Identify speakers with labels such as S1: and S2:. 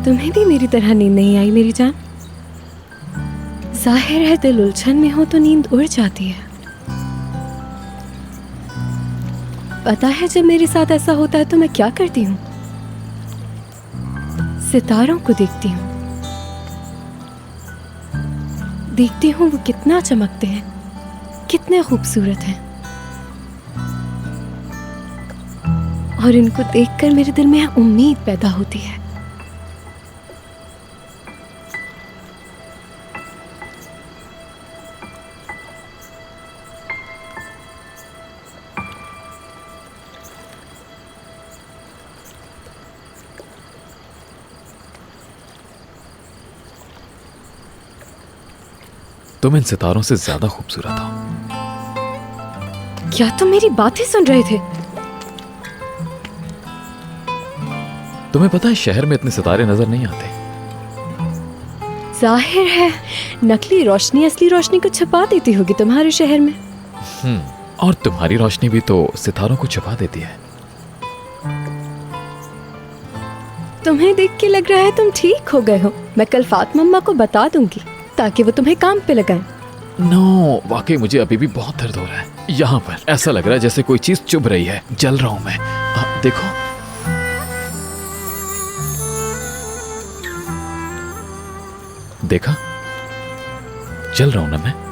S1: तुम्हें भी मेरी तरह नींद नहीं आई मेरी जान? जाहिर है दिल उलझन में हो तो नींद उड़ जाती है। पता है जब मेरे साथ ऐसा होता है तो मैं क्या करती हूँ? सितारों को देखती हूँ। देखती हूँ वो कितना चमकते हैं, कितने खूबसूरत हैं। और इनको देखकर मेरे दिल में उम्मीद पैदा होती है।
S2: तुम इन सितारों से ज्यादा खूबसूरत हो।
S1: क्या तुम मेरी बातें सुन रहे थे?
S2: तुम्हें पता है शहर में इतने सितारे नजर नहीं आते।
S1: जाहिर है नकली रोशनी असली रोशनी को छुपा देती होगी तुम्हारे शहर में।
S2: और तुम्हारी रोशनी भी तो सितारों को छुपा देती है।
S1: तुम्हें देख के लग रहा है तुम ठीक हो गए हो। मैं कल फातिमा अम्मा को बता दूंगी ताकि वो तुम्हें काम पे लगाएं।
S2: नो, वाकई मुझे अभी भी बहुत दर्द हो रहा है। यहाँ पर ऐसा लग रहा है जैसे कोई चीज चुभ रही है। जल रहा हूं मैं। देखो, देखा? जल रहा हूं ना मैं।